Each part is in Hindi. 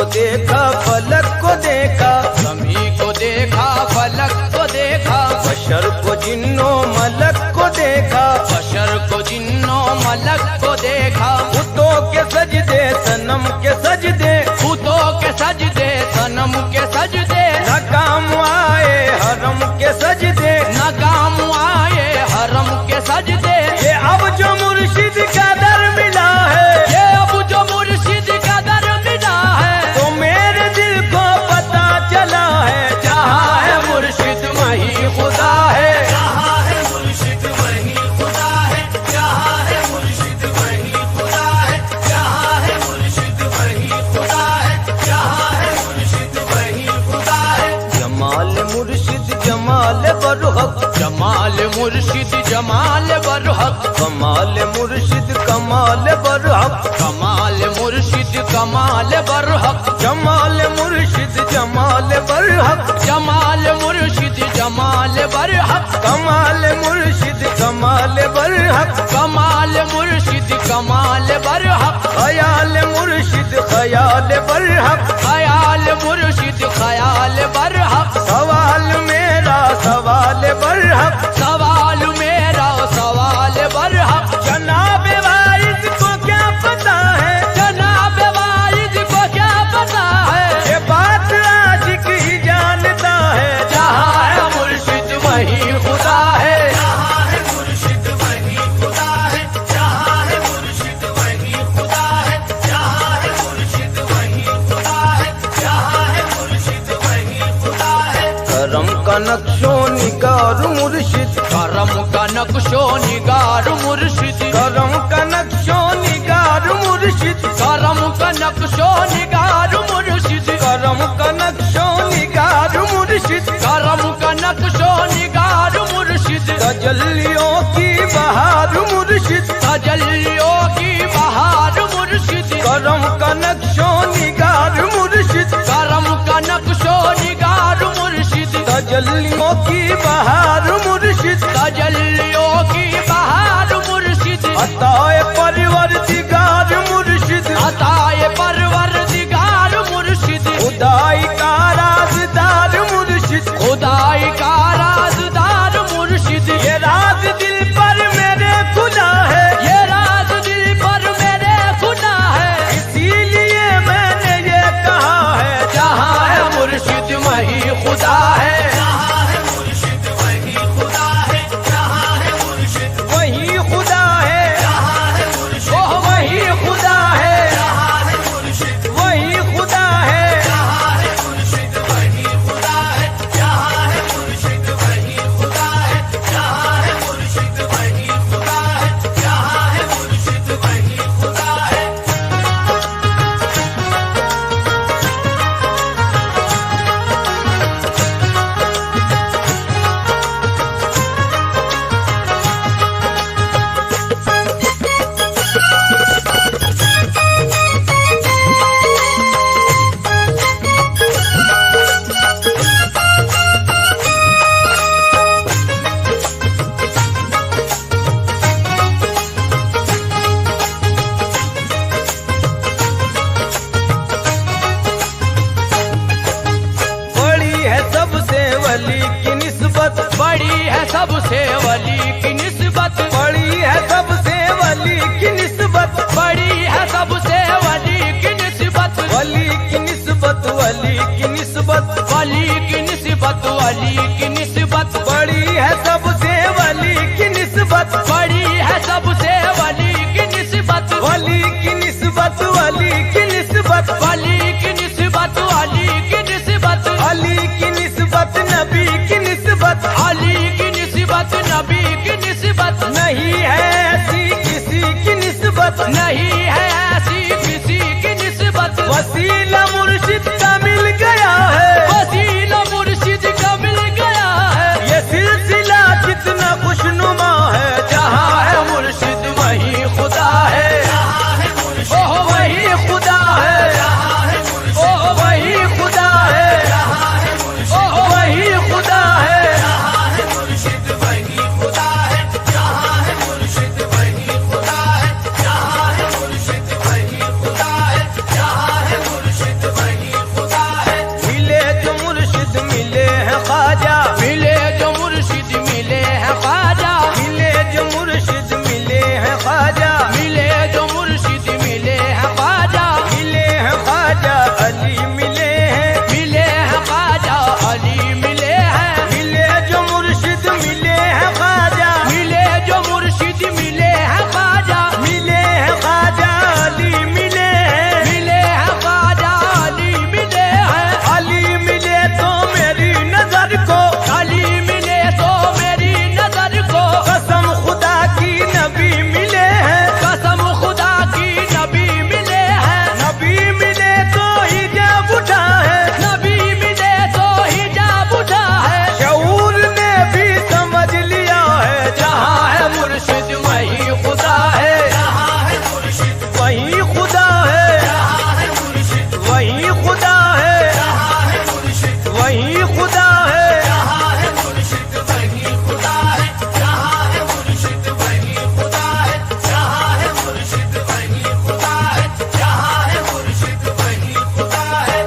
को देखा फलक को देखा, शमी को देखा फलक को देखा, बशर को जिन्नो मलक को देखा, बशर को जिन्नो मलक को देखा, बुतों के सजदे सनम के सजदे, भूतों के सजदे सनम के सजदे, न काम आए हरम के सजदे, न काम आए हरम के सजदे। ये अब जो मुर्शिद का दर मिला है, ये अब जो मुर्शिद का दर मिला है, तो मेरे दिल को पता चला है, जहाँ है मुर्शिद वहीं खुदा है, जहाँ है मुर्शिद वहीं खुदा है, जहाँ है मुर्शिद वहीं खुदा है, जहाँ है मुर्शिद वहीं खुदा है, जहाँ है मुर्शिद वहीं खुदा है। जमाल मुर्शिद जमाल बरहक, जमाल मुर्शिद जमाल बरहक, कमाल मुर्शिद कमाल बरहक, कमाल मुर्शिद कमाल बरहक, जमाल मुर्शिद जमाल बरहक, जमाल मुर्शिद जमाल बरहक, कमाल मुर्शिद कमाल बरहक, कमाल मुर्शिद कमाल बरहक, खयाल मुर्शिद खयाल बरहक, खयाल मुर्शिद खयाल बरहक, सवाल मेरा सवाल बरहक, सवाल मेरा सवाल बरहक। जनाब वाइज को क्या पता है, जनाब वाइद को क्या पता है, ये बात आशिक ही जानता है, जहाँ है मुर्शिद वहीं खुदा है, जहाँ है मुर्शिद वहीं खुदा है, जहाँ है मुर्शिद वहीं खुदा है, जहाँ है मुर्शिद वहीं खुदा है, जहाँ है मुर्शिद वहीं खुदा है। करम का नक्शो निगार मुर्शिद, करम का नक्शो निगार मुर्शिद, करम का नक्शो निगार मुर्शिद, करम का नक्शो निगार मुर्शिद, करम का नक्शो निगार मुर्शिद, करम का नक्शो निगार मुर्शिद, तजल्लियों की बहार मुर्शिद, तजल्लियों की बहार मुर्शिद, करम का नक्शो निगार मुर्शिद, करम का नक्शो निगार मुर्शिद, तजल्लियों की बहार मुर्शिद, तजल्लियों की बहार मुर्शिद, अताए परवरदिगार मुर्शिद, अताए परवरदिगार मुर्शिद, खुदाई का राज़दार मुर्शिद, खुदाई का राज़दार मुर्शिद। ये राज दिल पर मेरे खुदा है, ये राज दिल पर मेरे खुदा है, इसीलिए मैंने ये कहा है, जहाँ है मुर्शिद वहीं खुदा है, जहाँ है मुर्शिद वहीं खुदा है, जहाँ है मुर्शिद वही खुदा है, जहाँ है मुर्शिद ओह वहीं खुदा है, जहाँ है मुर्शिद वही खुदा है, जहाँ है मुर्शिद वहीं खुदा है, जहाँ है मुर्शिद वहीं खुदा है, जहाँ है मुर्शिद वहीं खुदा है, जहाँ है मुर्शिद वहीं खुदा है। बड़ी है सबसे वली की निस्बत, बड़ी है सबसे वली की निस्बत, बड़ी है सबसे वली की निस्बत, बड़ी है सबसे वली की निस्बत, वली की निस्बत, वली की निस्बत, वली की निस्बत, वली की निस्बत, बड़ी है सबसे वली की निस्बत, बड़ी है सबसे वली की निस्बत, वली की निस्बत, वली की निस्बत, वली की निस्बत, वली की निस्बत, अली की निस्बत, नबी की निस्बत, अली की निस्बत, नबी की निस्बत, नहीं है ऐसी किसी की निस्बत, नहीं है ऐसी किसी की निस्बत। वसीला मुर्शिद का मिल गया है, वसीला मुर्शिद का मिल गया है, ये सिलसिला कितना खुशनुमा है, जहाँ है मुर्शिद वहीं खुदा है, जहाँ है मुर्शिद ओह वहीं खुदा है, जहाँ है मुर्शिद ओह वहीं खुदा है, जहाँ है मुर्शिद ओह वहीं खुदा है, जहाँ है मुर्शिद वहीं खुदा है, जहाँ है मुर्शिद वहीं खुदा है, जहाँ है मुर्शिद वहीं खुदा है, जहाँ है मुर्शिद वही खुदा है, जहाँ है मुर्शिद वही खुदा है, जहाँ है मुर्शिद वही खुदा है, जहाँ है मुर्शिद वही खुदा है, जहाँ है मुर्शिद वही खुदा है, जहाँ है मुर्शिद वही खुदा है।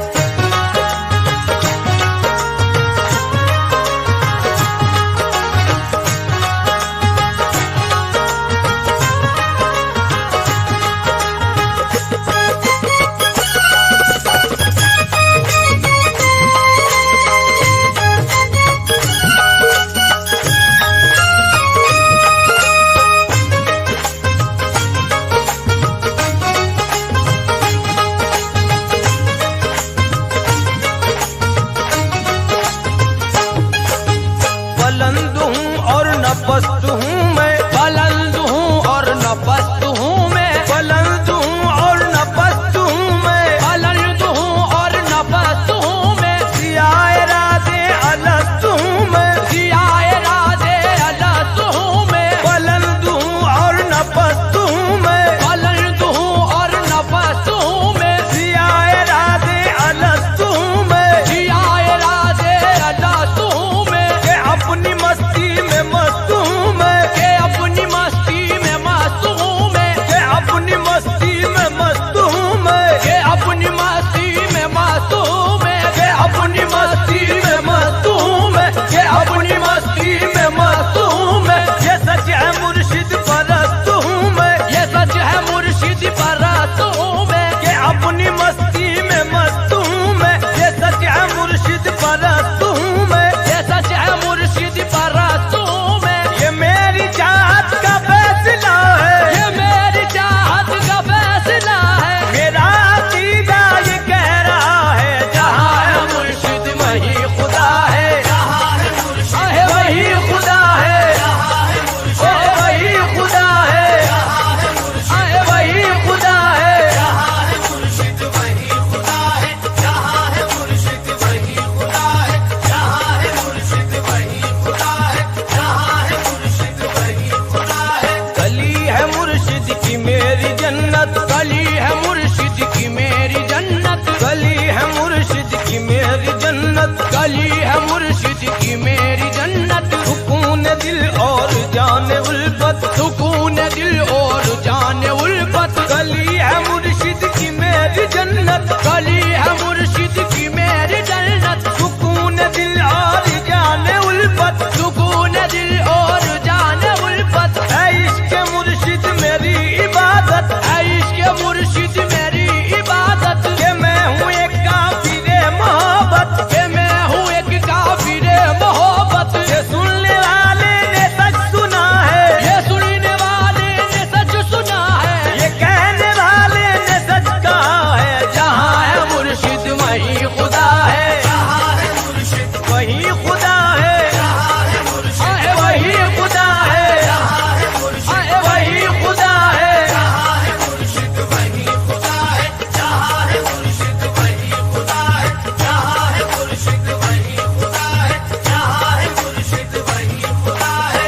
बुलंद हूँ और न पस्त हूँ मैं, बुलंद हूँ और न पस्त हूँ मैं, बुलंद हूँ और न पस्त हूँ मैं, बुलंद हूँ और न पस्त हूँ मैं, सियाए राधे अलस्त हूँ मैं, जियाए राधे अलस्त हूँ मैं, बुलंद हूँ और न पस्त हूँ मैं, बुलंद हूँ और न पस्त हूँ मैं, सियाए राधे अलस्त हूँ मैं, जियाए राधे अलस्त हूँ मैं, के अपनी मस्ती में मस्त हूँ मैं, के अपनी मस्ती में मस्त हूँ मैं, के अपनी मस्ती में मस्त हूँ मैं, के अपनी मस्ती में मस्त हूँ मैं, के अपनी मस्ती में मस्त हूँ मैं, के अपनी मस्ती में मस्त हूँ मैं, ये सच है मुर्शिद परस्त हूँ मैं, ये सच है मुर्शिद परस्त हूँ मैं, के अपनी मस्ती में मस्त हूँ मैं, ये सच है मुर्शिद परस्त हूँ मैं, ये सच है मुर्शिद परस्त हूँ मैं, ये मेरी चाहत का फैसला है, ये मेरी चाहत का फैसला है, मेरा अकीदा ये कह रहा है, जहाँ है मुर्शिद वही खुदा है, जहाँ है मुर्शिद आहे वही खुदा है, जहाँ है मुर्शिद ओ वही खुदा है, जहाँ है मुर्शिद आहे वही खुदा है, जहाँ है मुर्शिद वही खुदा है, जहाँ है मुर्शिद वही खुदा है, जहाँ है मुर्शिद वही खुदा है, जहाँ है मुर्शिद वही खुदा है। गली है मुर्शिद की मेरी जन्नत, गली है मुर्शिद की मेरी जन्नत, गली है मुर्शिद की मेरी जन्नत, गली है मुर्शिद की मेरी जन्नत, सुकून दिल और जाने उल्फत, सुकून दिल और जाने उल्फत, गली है मुर्शिद की मेरी जन्नत, गली है मुर्शिद की मेरी जन्नत, सुकून दिल और जाने उल्फत, सुकून दिल और जाने उल्फत, है इश्क मुर्शिद मेरी इबादत, है इश्क मुर्शिद मेरी इबादत, कि मैं हूँ एक काफिरे मोहब्बत, कि मैं हूँ एक काफिरे मोहब्बत, ये सुनने वाले ने सच सुना है, ये सुनने वाले ने सच सुना है, ये कहने वाले ने सच कहा है, जहाँ है मुर्शिद वही खुदा है, जहाँ है मुर्शिद वही खुदा है, जहाँ है मुर्शिद आहे वही खुदा है, जहाँ है मुर्शिद आहे वही खुदा है, जहाँ है मुर्शिद वही खुदा है, जहाँ है मुर्शिद वही खुदा है, जहाँ है मुर्शिद वही खुदा है, जहाँ है मुर्शिद वही खुदा है।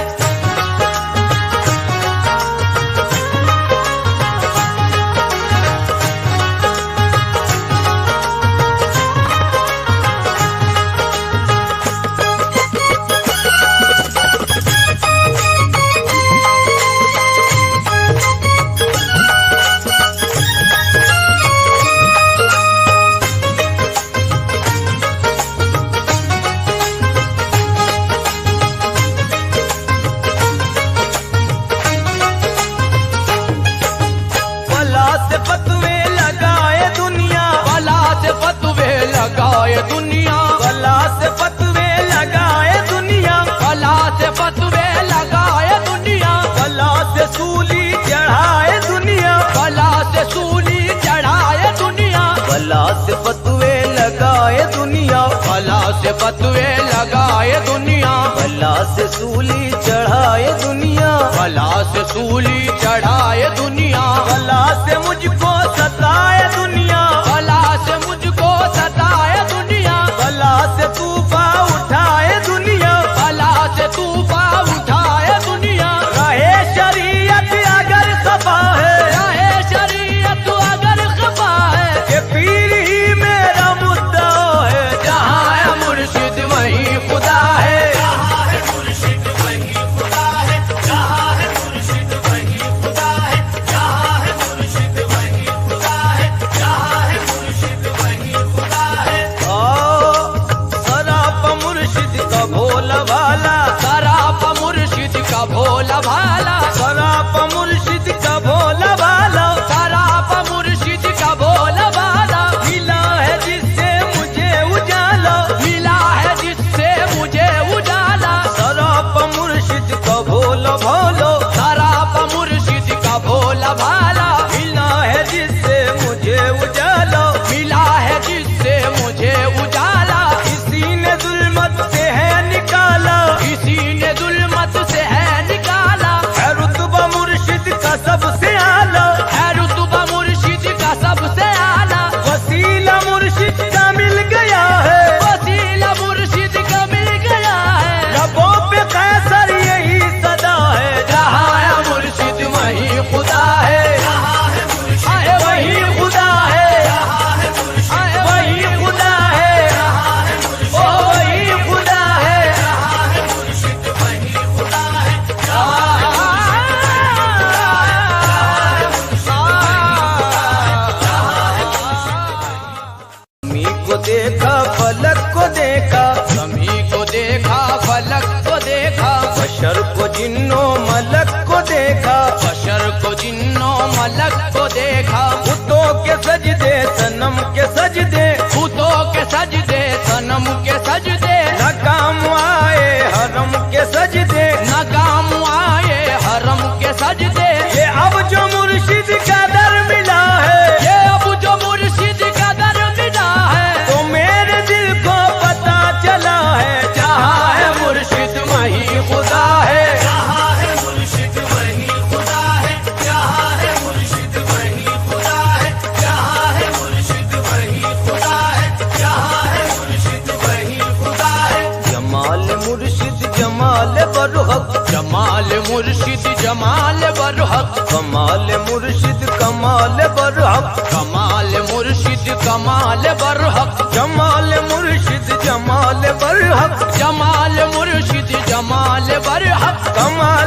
बला से फतवे लगाए दुनिया, बला से फतवे लगाए दुनिया, बला से फतवे लगाए दुनिया, बला से फतवे लगाए दुनिया, बला से सूली चढ़ाए दुनिया, बला से सूली चढ़ाए दुनिया, बला से फतवे लगाए दुनिया, बला से फतवे लगाए दुनिया, बला से सूली चढ़ाए दुनिया, बला से सूली चढ़ाए दुनिया, बला से मुझको सताए दुनिया, बला से मुझको सताए दुनिया, बला से तूफा उठाए दुनिया, बला से तूफा उठाए दुनिया, रहे शरीयत अगर खफा है, रहे शरीयत अगर खफा है, कि पीर ही में देखा फलक को देखा, जमी को देखा फलक को देखा, बशर को जिन्नो मलक को देखा, बशर को जिन्नो मलक को देखा, बुतों के सजदे सनम के सजदे, भूतों के सजदे सनम के सजदे, न काम आए हरम के सजदे, न काम आए हरम के सजदे। ये अब जो मुर्शिद का दर मिला है, ये अब जो मुर्शिद का दर मिला है, तो मेरे दिल को पता चला है, जहाँ है मुर्शिद वहीं खुदा है। जहाँ है मुर्शिद वहीं खुदा है, जहाँ है मुर्शिद वहीं खुदा है, जहाँ है मुर्शिद वहीं खुदा है, जहाँ है मुर्शिद वहीं खुदा है। जमाल मुर्शिद जमाल बरहक, जमाल मुर्शिद जमाल बरहक, कमाल मुर्शिद कमाल बरहक, कमाल मुर्शिद कमाल बरहक, जमाल मुर्शिद जमाल बरहक, जमाल मुर्शिद जमाल बरहक, कमाल